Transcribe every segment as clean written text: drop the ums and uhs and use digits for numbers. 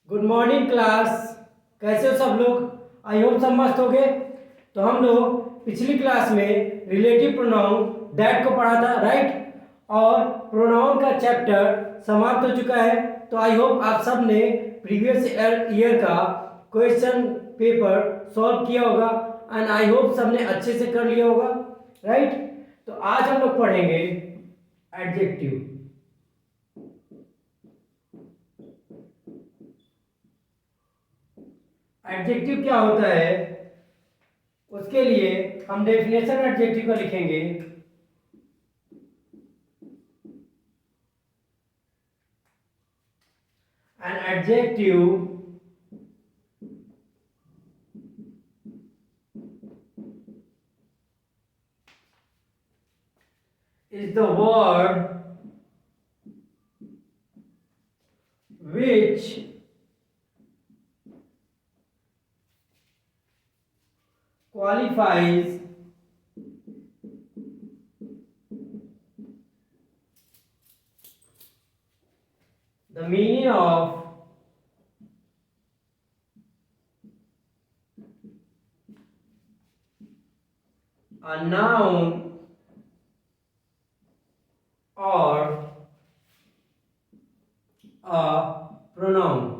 Good morning class. कैसे हो सब लोग? आई होप सब मस्त हो गए। तो हम लोग पिछली क्लास में रिलेटिव प्रोनाउन दैट को पढ़ा था, राइट? और प्रोनाउन का चैप्टर समाप्त हो चुका है। तो आई होप आप सब ने प्रीवियस ईयर का क्वेश्चन पेपर सॉल्व किया होगा एंड आई होप सब ने अच्छे से कर लिया होगा, राइट? तो आज हम लोग पढ़ेंगे एडजेक्टिव। एडजेक्टिव क्या होता है, उसके लिए हम डेफिनेशन एडजेक्टिव का लिखेंगे। An adjective is the word which qualifies the meaning of a noun or a pronoun।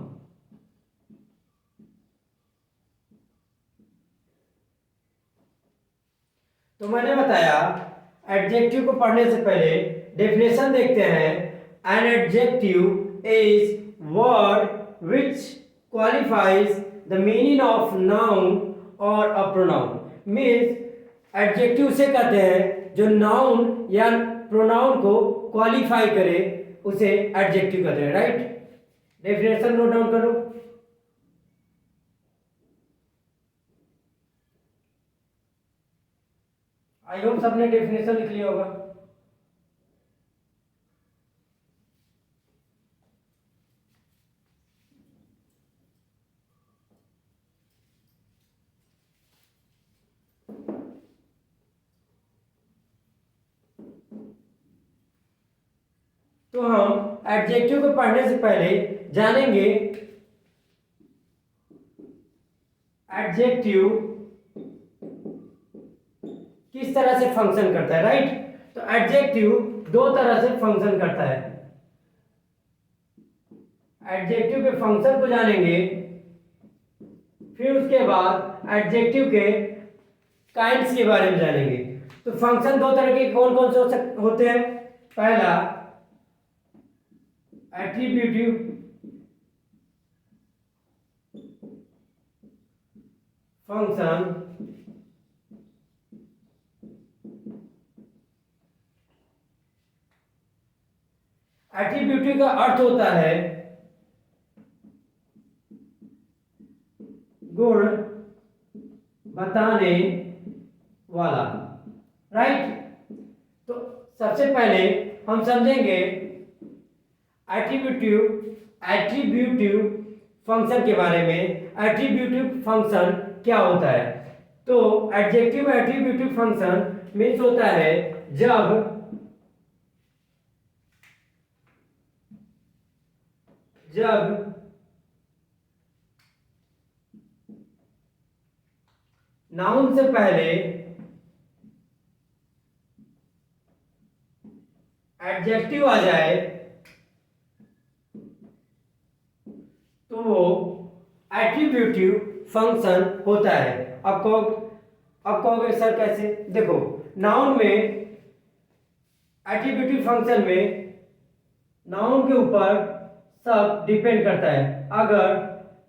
तो मैंने बताया एडजेक्टिव को पढ़ने से पहले डेफिनेशन देखते हैं। An adjective is word which qualifies the meaning of noun और अ प्रोनाउन। मीन्स एडजेक्टिव से कहते हैं जो नाउन या प्रोनाउन को क्वालिफाई करे, उसे एडजेक्टिव कहते हैं, राइट? डेफिनेशन नोट डाउन करो। आई होप सबने डेफिनेशन लिख लिया होगा। तो हम एडजेक्टिव को पढ़ने से पहले जानेंगे एडजेक्टिव किस तरह से फंक्शन करता है, राइट? तो एडजेक्टिव दो तरह से फंक्शन करता है। एडजेक्टिव के फंक्शन को जानेंगे, फिर उसके बाद एडजेक्टिव के काइंड्स के बारे में जानेंगे। तो फंक्शन दो तरह के कौन कौन से होते हैं? पहला एट्रीब्यूटिव फंक्शन, एट्रीब्यूटिव का अर्थ होता है गुण बताने वाला, राइट? तो सबसे पहले हम समझेंगे एट्रीब्यूटिव फंक्शन के बारे में। एट्रीब्यूटिव फंक्शन क्या होता है? तो एडजेक्टिव एट्रीब्यूटिव फंक्शन मीन्स होता है जब नाउन से पहले एडजेक्टिव आ जाए तो वो एट्रीब्यूटिव फंक्शन होता है। अब कहोगे सर कैसे? देखो, नाउन में एट्रीब्यूटिव फंक्शन में नाउन के ऊपर सब डिपेंड करता है। अगर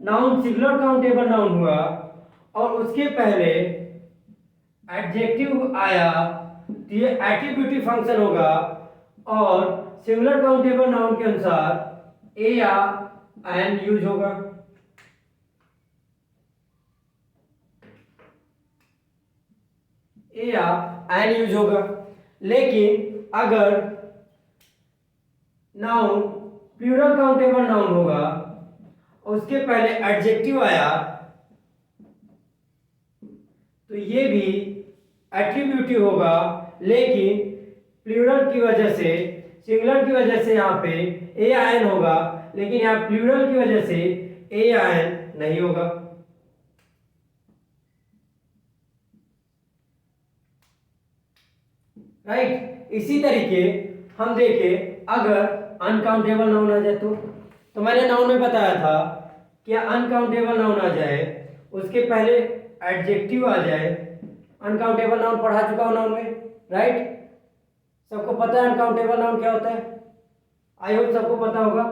नाउन सिंगुलर काउंटेबल नाउन हुआ और उसके पहले एडजेक्टिव आया तो ये एट्रीब्यूटिव फंक्शन होगा, और सिंगुलर काउंटेबल नाउन के अनुसार ए या एन यूज होगा। ए या एन यूज होगा। लेकिन अगर नाउन प्लूरल काउंटेबल नाउन होगा, उसके पहले एडजेक्टिव आया तो ये भी एट्रीब्यूटिव होगा, लेकिन प्लूरल की वजह से, सिंगुलर की वजह से यहाँ पे ए या एन होगा, लेकिन यहाँ प्लूरल की वजह से ए या एन नहीं होगा। राइट। इसी तरीके हम देखें अगर अनकाउंटेबल नाउन आ जाए तो मैंने नाउन में बताया था कि अनकाउंटेबल नाउन आ जाए उसके पहले एडजेक्टिव आ जाए। अनकाउंटेबल नाउन पढ़ा चुका हूं नाउन में, राइट। सबको पता है अनकाउंटेबल नाउन क्या होता है, आई होप सबको पता होगा।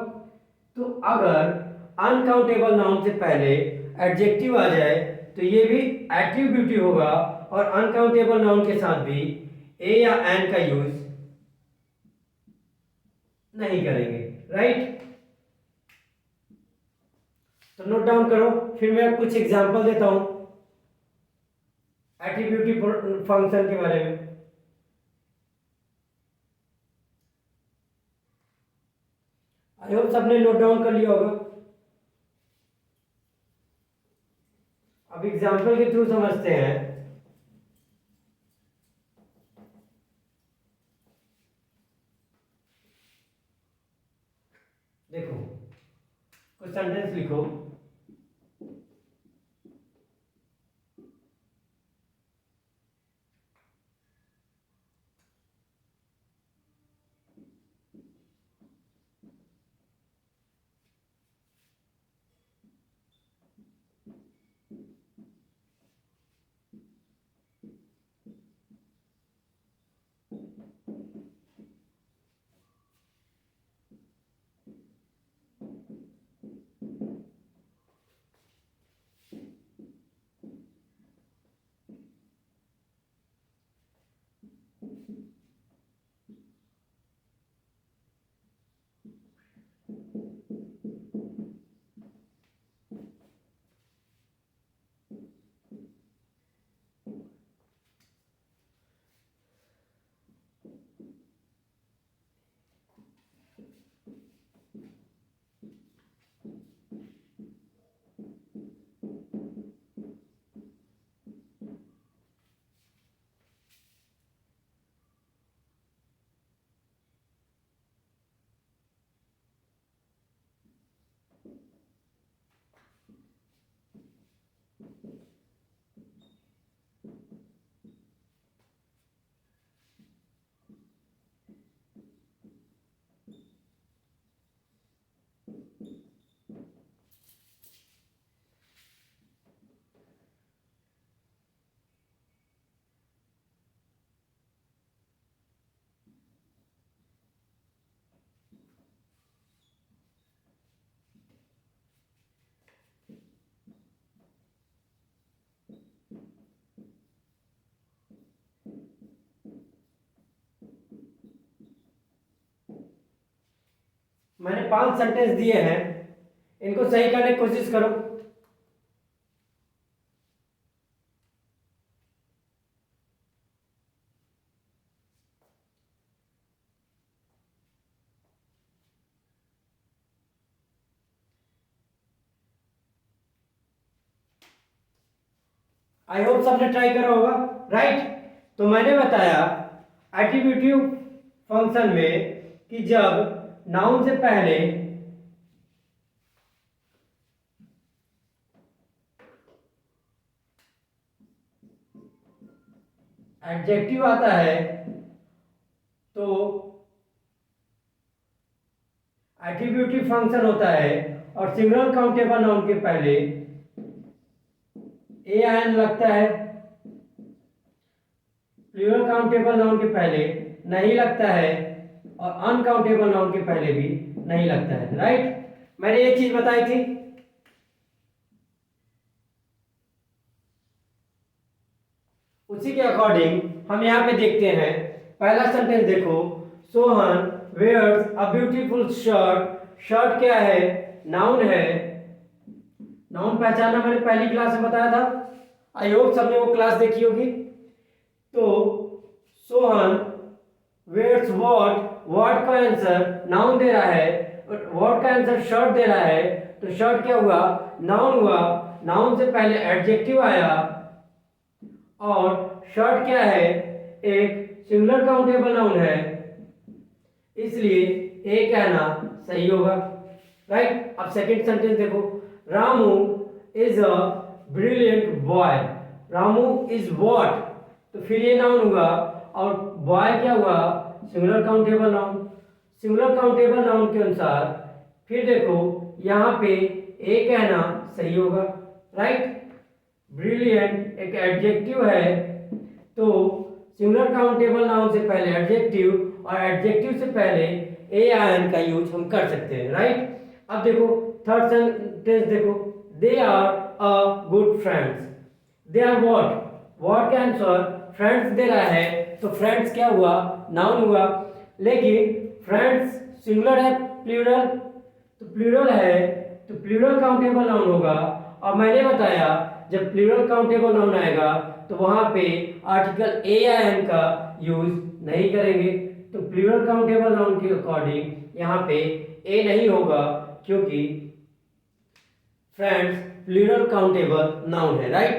तो अगर अनकाउंटेबल नाउन से पहले एडजेक्टिव आ जाए तो ये भी एट्रीब्यूटिव होगा और अनकाउंटेबल नाउन के साथ भी ए या एन का यूज नहीं करेंगे, राइट। तो नोट डाउन करो, फिर मैं कुछ एग्जांपल देता हूं एट्रीब्यूटिव फंक्शन के बारे में। आई होप सबने नोट डाउन कर लिया होगा। अब एग्जांपल के थ्रू समझते हैं। देखो कुछ सेंटेंस लिखो। मैंने 5 सेंटेंस दिए हैं, इनको सही करने की कोशिश करो। आई होप सबने ट्राई करा होगा, राइट। तो मैंने बताया एट्रीब्यूटिव फंक्शन में कि जब नाउन से पहले एडजेक्टिव आता है तो एट्रीब्यूटिव फंक्शन होता है और सिंगल काउंटेबल नाउन के पहले ए एन लगता है, प्लूरल काउंटेबल नाउन के पहले नहीं लगता है और अनकाउंटेबल नाउन के पहले भी नहीं लगता है, राइट। मैंने एक चीज बताई थी। उसी के अकॉर्डिंग हम यहाँ पे देखते हैं। पहला सेंटेंस देखो, Sohan wears a beautiful shirt. Shirt क्या है, नाउन है। नाउन पहचानना मैंने पहली क्लास में बताया था, आई होप सबने वो क्लास देखी होगी। तो सोहन वेयर्स व्हाट का आंसर नाउन दे रहा है, व्हाट का आंसर शर्ट दे रहा है। तो शर्ट क्या हुआ, नाउन हुआ। नाउन से पहले एडजेक्टिव आया और शर्ट क्या है, एक सिंगुलर काउंटेबल नाउन है, इसलिए ए कहना सही होगा, राइट। अब सेकंड सेंटेंस देखो, Ramu is a brilliant boy. Ramu is what, तो फिर ये नाउन हुआ और बॉय क्या हुआ, singular countable noun. Singular countable noun के अनुसार फिर देखो यहाँ पे ए कहना सही होगा, राइट। ब्रिलियंट एक एडजेक्टिव है, तो सिंगुलर काउंटेबल नाउन से पहले एडजेक्टिव और एडजेक्टिव से पहले ए आई एन का यूज हम कर सकते हैं, राइट। अब देखो थर्ड सेंटेंस देखो, they are a good friends. They are what, what का आंसर फ्रेंड्स दे रहा है, तो फ्रेंड्स क्या हुआ, नाउन हुआ। लेकिन फ्रेंड्स सिंगुलर है प्लूरल, तो प्लूरल है तो प्लूरल काउंटेबल नाउन होगा। और मैंने बताया जब प्लूरल काउंटेबल नाउन आएगा तो वहां पे आर्टिकल ए या एन का यूज नहीं करेंगे, तो प्लूरल काउंटेबल नाउन के अकॉर्डिंग यहाँ पे ए नहीं होगा, क्योंकि फ्रेंड्स प्लूरल काउंटेबल नाउन है, राइट।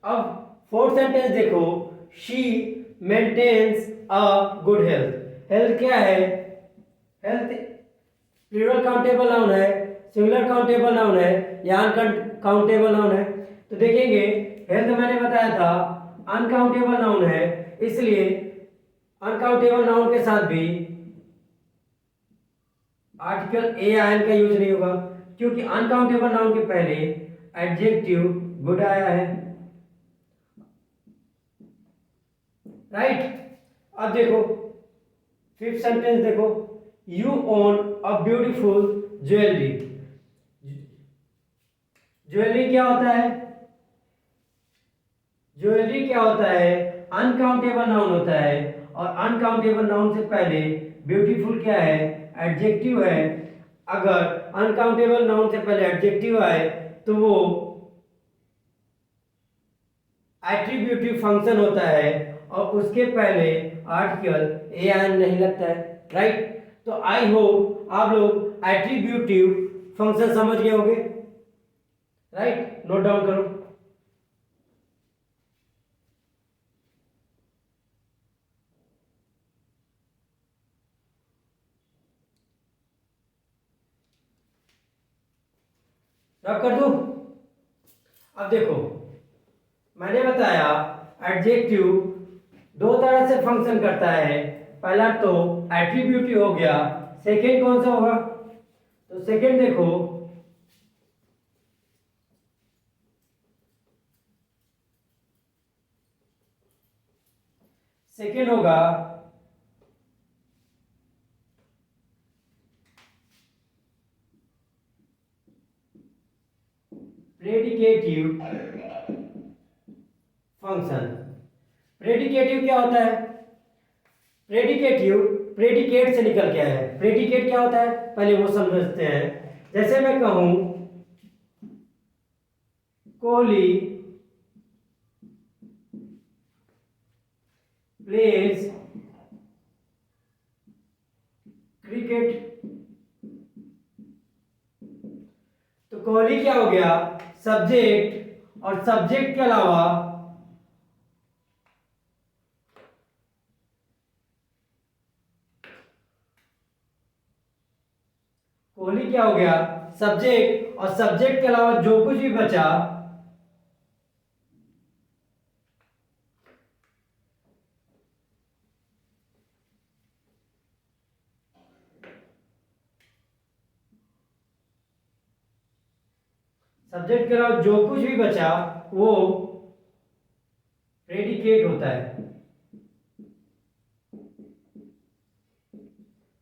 अब फोर्थ सेंटेंस देखो, she maintains a good health. Health क्या है, हेल्थ प्लूरल काउंटेबल नाउन है, सिंगुलर काउंटेबल नाउन है या अनकाउंटेबल नाउन है। तो देखेंगे हेल्थ मैंने बताया था अनकाउंटेबल नाउन है, इसलिए अनकाउंटेबल नाउन के साथ भी आर्टिकल ए आई एन का यूज नहीं होगा, क्योंकि अनकाउंटेबल नाउन के पहले एडजेक्टिव गुड आया है, राइट। अब देखो फिफ्थ सेंटेंस देखो, you own a beautiful jewellery. Jewellery क्या होता है, ज्वेलरी क्या होता है, अनकाउंटेबल नाउन होता है, और अनकाउंटेबल नाउन से पहले ब्यूटीफुल क्या है, एडजेक्टिव है। अगर अनकाउंटेबल नाउन से पहले एडजेक्टिव आए तो वो एट्रीब्यूटिव फंक्शन होता है और उसके पहले आर्टिकल ए एन नहीं लगता है, राइट। तो आई होप आप लोग एट्रीब्यूटिव फंक्शन समझ गए होंगे, राइट। नोट डाउन करो। रब कर दूं। अब देखो मैंने बताया एडजेक्टिव दो तरह से फंक्शन करता है, पहला तो एट्रीब्यूटिव हो गया, सेकंड कौन सा होगा, तो सेकंड देखो सेकंड होगा प्रेडिकेटिव फंक्शन। प्रेडिकेटिव क्या होता है, प्रेडिकेटिव प्रेडिकेट से निकल के आया है। प्रेडिकेट क्या होता है पहले वो समझते हैं। जैसे मैं कहूं कोहली प्लेज क्रिकेट, तो कोहली क्या हो गया सब्जेक्ट, और सब्जेक्ट के अलावा कोहली क्या हो गया सब्जेक्ट, और सब्जेक्ट के अलावा जो कुछ भी बचा सब्जेक्ट के अलावा जो कुछ भी बचा वो प्रेडिकेट होता है,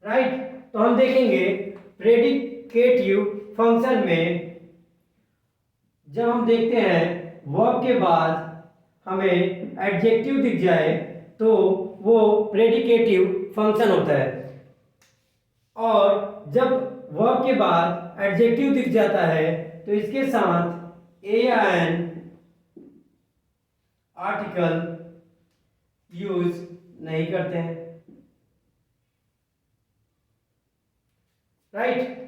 राइट। तो हम देखेंगे प्रेडिकेटिव फंक्शन में जब हम देखते हैं वर्ब के बाद हमें एडजेक्टिव दिख जाए तो वो प्रेडिकेटिव फंक्शन होता है, और जब वर्ब के बाद एडजेक्टिव दिख जाता है तो इसके साथ ए एन आर्टिकल यूज नहीं करते हैं, राइट।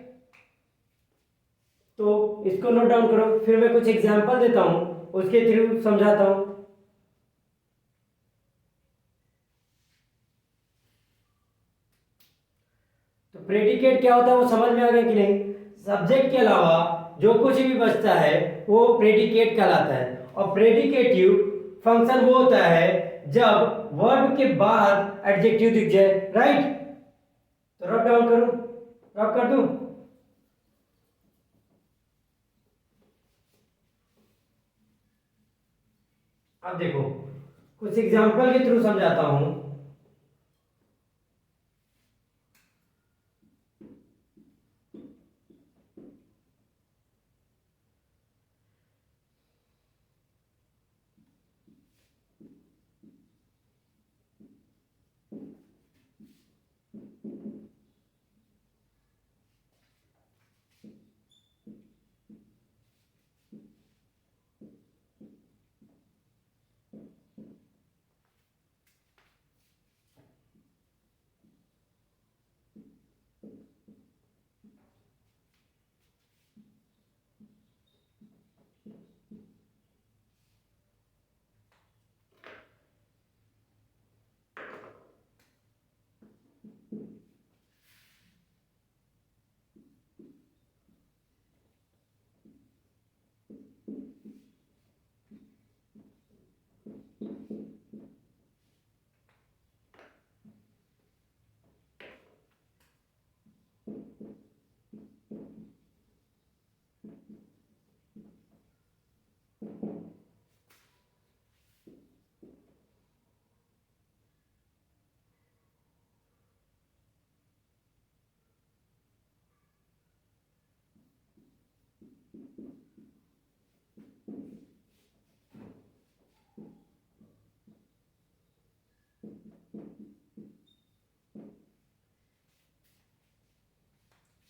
तो इसको नोट डाउन करो, फिर मैं कुछ एग्जांपल देता हूं उसके थ्रू समझाता हूं। तो प्रेडिकेट क्या होता है वो समझ में आ गया कि नहीं, सब्जेक्ट के अलावा जो कुछ भी बचता है वो प्रेडिकेट कहलाता है। और प्रेडिकेटिव फंक्शन वो होता है जब वर्ब के बाद एडजेक्टिव दिख जाए, राइट। तो रब डाउन करूं, रब कर दूं। अब देखो कुछ एग्जांपल के थ्रू समझाता हूं।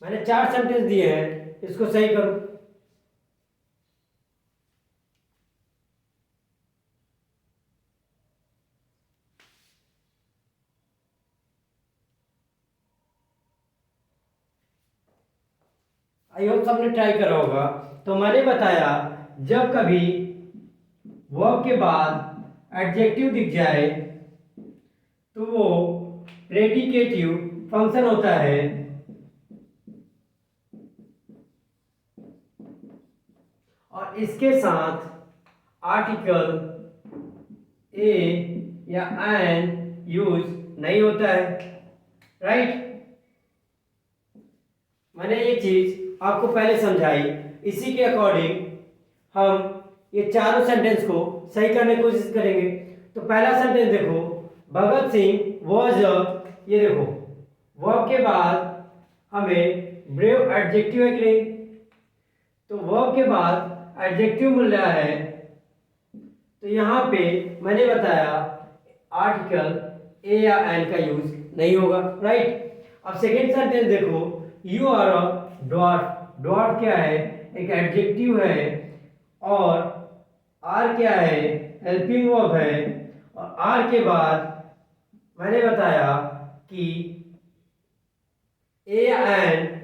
मैंने 4 सेंटेंस दिए हैं, इसको सही करो। आई होप सबने ट्राई करा होगा। तो मैंने बताया जब कभी वर्ब के बाद एडजेक्टिव दिख जाए तो वो प्रेडिकेटिव फंक्शन होता है। और इसके साथ आर्टिकल ए या एन यूज नहीं होता है, राइट। मैंने ये चीज आपको पहले समझाई, इसी के अकॉर्डिंग हम ये चारों सेंटेंस को सही करने की कोशिश करेंगे। तो पहला सेंटेंस देखो, भगत सिंह वॉज अ, ये देखो वर्ब के बाद हमें ब्रेव एडजेक्टिव है कि नहीं, तो वर्ब के बाद एडजेक्टिव मिल रहा है। तो यहाँ पे मैंने बताया आर्टिकल ए या एन का यूज नहीं होगा, राइट। अब सेकेंड सेंटेंस देखो, you are a dwarf. Dwarf क्या है, एक एडजेक्टिव है। और आर क्या है, हेल्पिंग वर्ब है। और आर के बाद मैंने बताया कि ए एन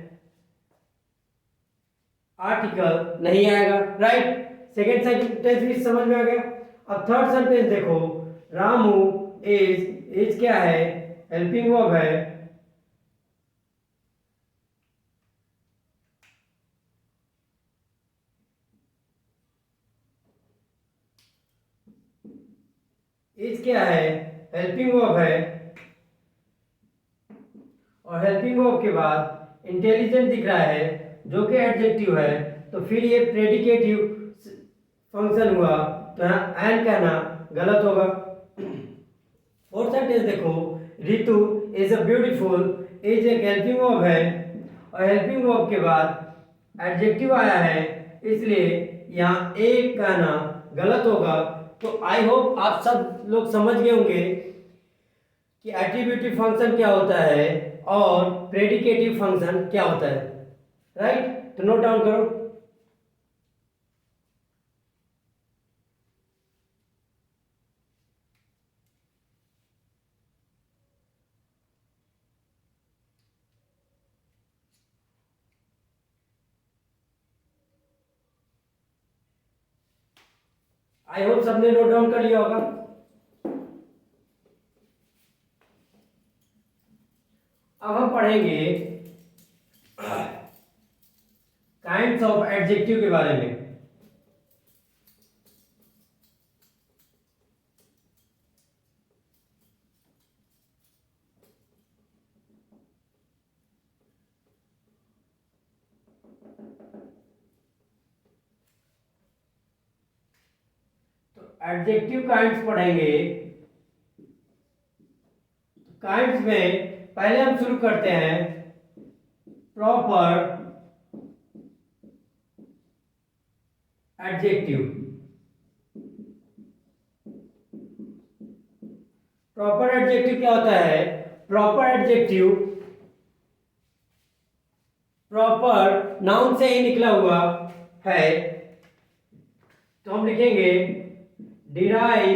आर्टिकल नहीं आएगा, राइट। सेकेंड सेंटेंस भी समझ में आ गया। अब थर्ड सेंटेंस देखो, रामू इज क्या है, हेल्पिंग वर्ब है। इज क्या है, हेल्पिंग वर्ब है। और हेल्पिंग वर्ब के बाद इंटेलिजेंट दिख रहा है जो कि एडजेक्टिव है। तो फिर ये प्रेडिकेटिव फंक्शन हुआ, तो यहाँ एन कहना गलत होगा। फोर्थ सेंटेंस देखो, Ritu is a beautiful. Is एक हेल्पिंग वर्ब है और हेल्पिंग वर्ब के बाद एडजेक्टिव आया है, इसलिए यहाँ ए कहना गलत होगा। तो आई होप आप सब लोग समझ गए होंगे कि एट्रीब्यूटिव फंक्शन क्या होता है और प्रेडिकेटिव फंक्शन क्या होता है, राइट। तो नोट डाउन करो। आई होप सबने नोट डाउन कर लिया होगा। अब हम पढ़ेंगे काइंड्स ऑफ एडजेक्टिव के बारे में। तो एडजेक्टिव काइंड्स पढ़ेंगे। काइंड्स में पहले हम शुरू करते हैं प्रॉपर एडजेक्टिव। प्रॉपर एडजेक्टिव क्या होता है? प्रॉपर एडजेक्टिव प्रॉपर नाउन से ही निकला हुआ है। तो हम लिखेंगे डिराइव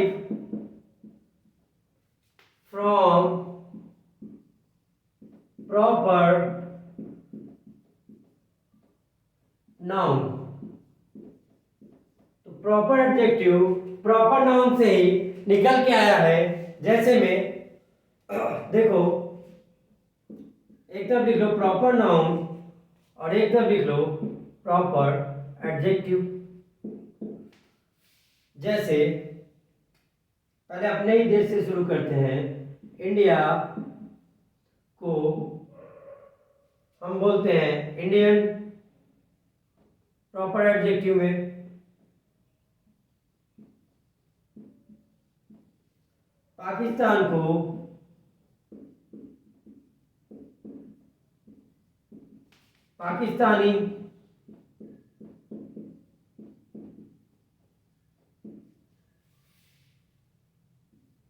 फ्रॉम प्रॉपर नाउन। तो प्रॉपर एडजेक्टिव प्रॉपर नाउन से ही निकल के आया है। जैसे में देखो, एक तरफ लिख लो प्रॉपर नाउन और एक तरफ लिख लो प्रॉपर एडजेक्टिव। जैसे पहले अपने ही देश से शुरू करते हैं। इंडिया को हम बोलते हैं इंडियन प्रॉपर एडजेक्टिव में। पाकिस्तान को पाकिस्तानी।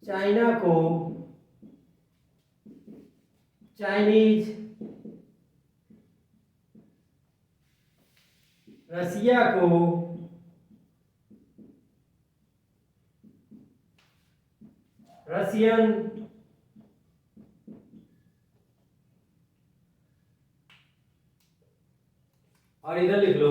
चाइना को चाइनीज। रसिया को रसियन। और इधर लिख लो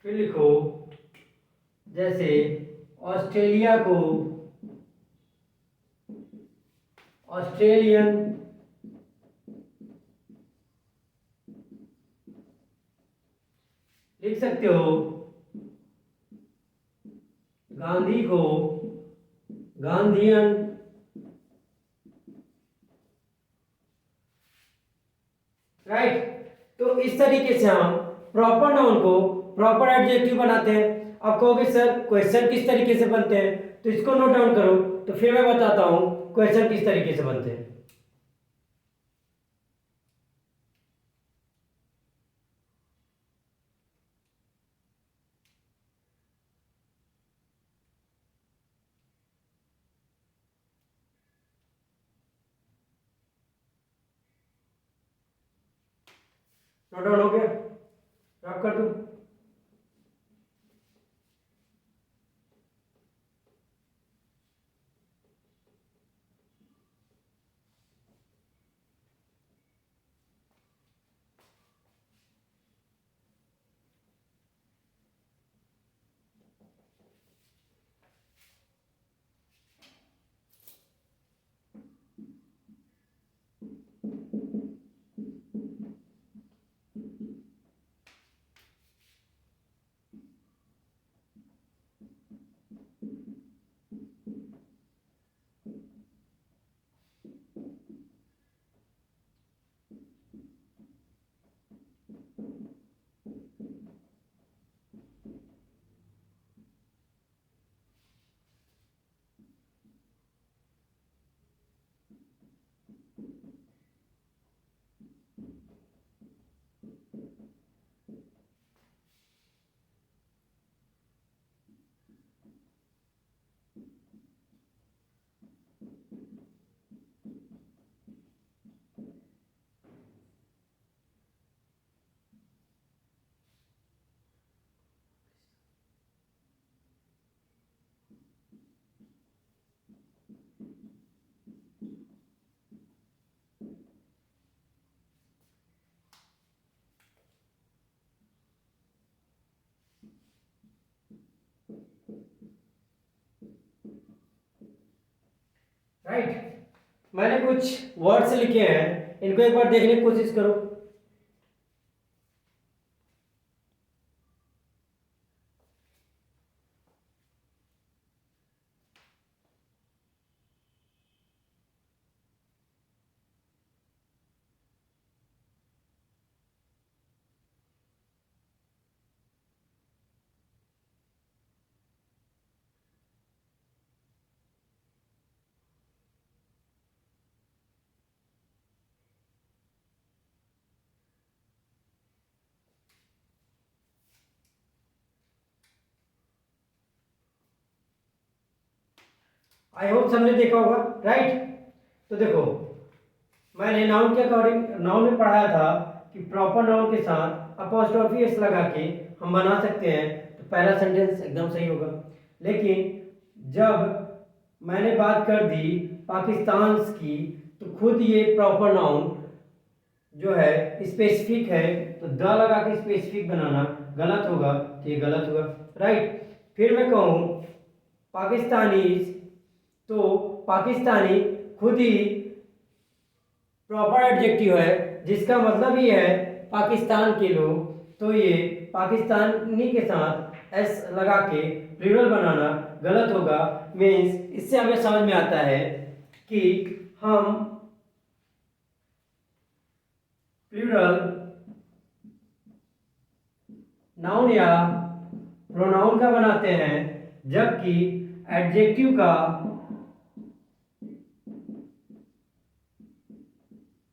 फिर लिखो जैसे ऑस्ट्रेलिया को ऑस्ट्रेलियन। लिख सकते हो गांधी को गांधीयन। राइट। तो इस तरीके से हम प्रॉपर नाउन को प्रॉपर एडजेक्टिव बनाते हैं। आप कहोगे सर क्वेश्चन किस तरीके से बनते हैं, तो इसको नोट डाउन करो। तो फिर मैं बताता हूं क्वेश्चन किस तरीके से बनते हैं। नोट डाउन हो गया? रब कर दूं? राइट। मैंने कुछ वर्ड्स लिखे हैं, इनको एक बार देखने की कोशिश करो। आई होप सबने देखा होगा, राइट। तो देखो, मैंने नाउन के अकॉर्डिंग नाउन में पढ़ाया था कि प्रॉपर नाउन के साथ अपॉस्ट्रोफी एस लगा के हम बना सकते हैं, तो पहला सेंटेंस एकदम सही होगा। लेकिन जब मैंने बात कर दी पाकिस्तान की, तो खुद ये प्रॉपर नाउन जो है स्पेसिफिक है, तो द लगा के स्पेसिफिक बनाना गलत होगा, तो ये गलत होगा, राइट। फिर मैं कहूँ पाकिस्तानीज, तो पाकिस्तानी खुद ही प्रॉपर एडजेक्टिव है, जिसका मतलब ये है पाकिस्तान के लोग, तो ये पाकिस्तानी के साथ एस लगा के प्लूरल बनाना गलत होगा। मीन्स इससे हमें समझ में आता है कि हम प्लूरल नाउन या प्रोनाउन का बनाते हैं, जबकि एडजेक्टिव का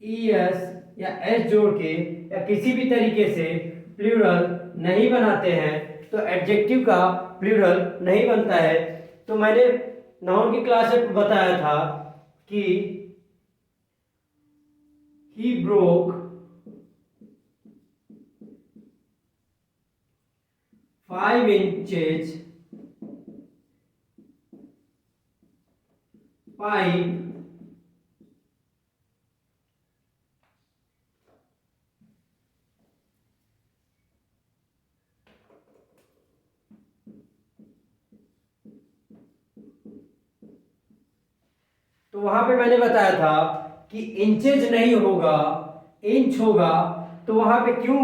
ES या S जोड़ के या किसी भी तरीके से प्लूरल नहीं बनाते हैं, तो एडजेक्टिव का प्लूरल नहीं बनता है। तो मैंने नाउन की क्लास में बताया था कि he broke 5 inches pipe तो वहां पे मैंने बताया था कि इंचेज नहीं होगा, इंच होगा। तो वहां पे क्यों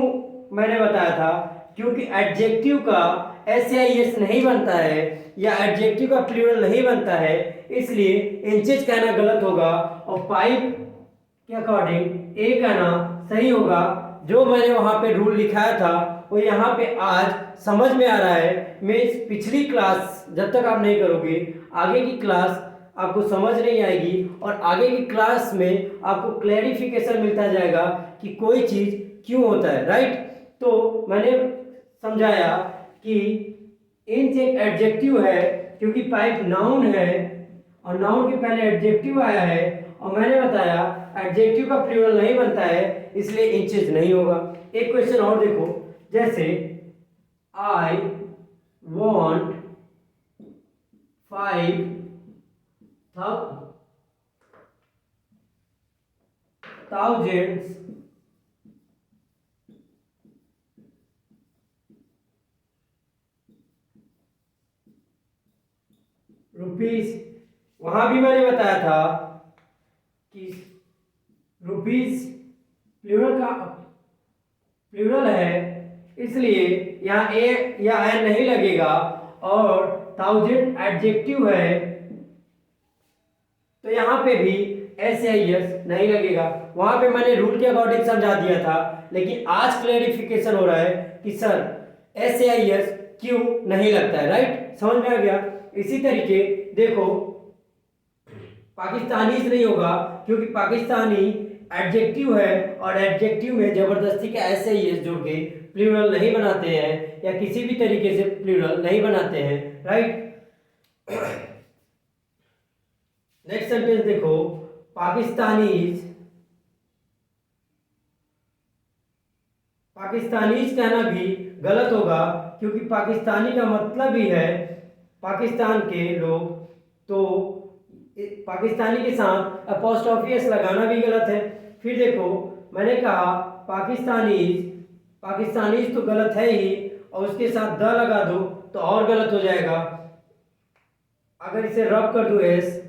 मैंने बताया था, क्योंकि एडजेक्टिव का एस या एस नहीं बनता है या एडजेक्टिव का प्लूरल नहीं बनता है, इसलिए इंचेज कहना गलत होगा और पाइप के अकॉर्डिंग ए कहना सही होगा। जो मैंने वहां पे रूल लिखाया था वो यहाँ पे आज समझ में आ रहा है। मैं पिछली क्लास जब तक आप नहीं करोगे, आगे की क्लास आपको समझ नहीं आएगी और आगे की क्लास में आपको क्लैरिफिकेशन मिलता जाएगा कि कोई चीज़ क्यों होता है, राइट। तो मैंने समझाया कि इंच एक एडजेक्टिव है, क्योंकि पाइप नाउन है और नाउन के पहले एडजेक्टिव आया है, और मैंने बताया एडजेक्टिव का प्लूरल नहीं बनता है, इसलिए इंचेज नहीं होगा। एक क्वेश्चन और देखो, जैसे आई वॉन्ट 5,000 रुपीज। वहां भी मैंने बताया था कि रुपीज प्लूरल है, इसलिए यहाँ ए या एन नहीं लगेगा, और 1000 एडजेक्टिव है, तो यहाँ पे भी एस या एस नहीं लगेगा। वहां पे मैंने रूल के अकॉर्डिंग समझा दिया था, लेकिन आज क्लैरिफिकेशन हो रहा है कि सर एस या एस क्यों नहीं लगता है, राइट। समझ में आ गया। इसी तरीके देखो, पाकिस्तानीज नहीं होगा, क्योंकि पाकिस्तानी एडजेक्टिव है और एडजेक्टिव में जबरदस्ती का एस या एस जोड़ के प्लूरल नहीं बनाते हैं या किसी भी तरीके से प्लूरल नहीं बनाते हैं, राइट। नेक्स्ट सेंटेंस देखो, पाकिस्तानीज कहना भी गलत होगा, क्योंकि पाकिस्तानी का मतलब ही है पाकिस्तान के लोग, तो पाकिस्तानी के साथ अपॉस्ट्रोफी एस लगाना भी गलत है। फिर देखो, मैंने कहा पाकिस्तानीज तो गलत है ही, और उसके साथ द लगा दो तो और गलत हो जाएगा। अगर इसे रब कर दो एस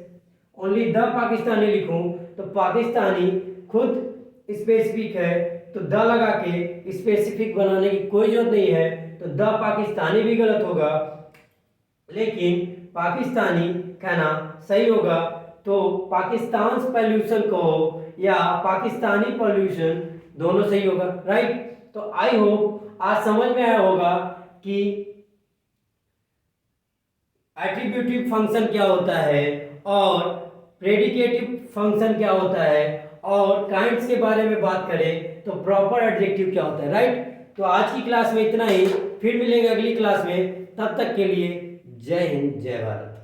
ओनली द पाकिस्तानी लिखूं तो पाकिस्तानी खुद स्पेसिफिक है, तो द लगा के स्पेसिफिक बनाने की कोई जरूरत नहीं है, तो द पाकिस्तानी भी गलत होगा, लेकिन पाकिस्तानी कहना सही होगा। तो पाकिस्तान पॉल्यूशन को या पाकिस्तानी पॉल्यूशन दोनों सही होगा, राइट। तो आई होप आज समझ में आया होगा कि एट्रीब्यूटिव फंक्शन क्या होता है और प्रेडिकेटिव फंक्शन क्या होता है, और काइंड्स के बारे में बात करें तो प्रॉपर एडजेक्टिव क्या होता है, राइट। तो आज की क्लास में इतना ही, फिर मिलेंगे अगली क्लास में, तब तक के लिए जय हिंद जय भारत।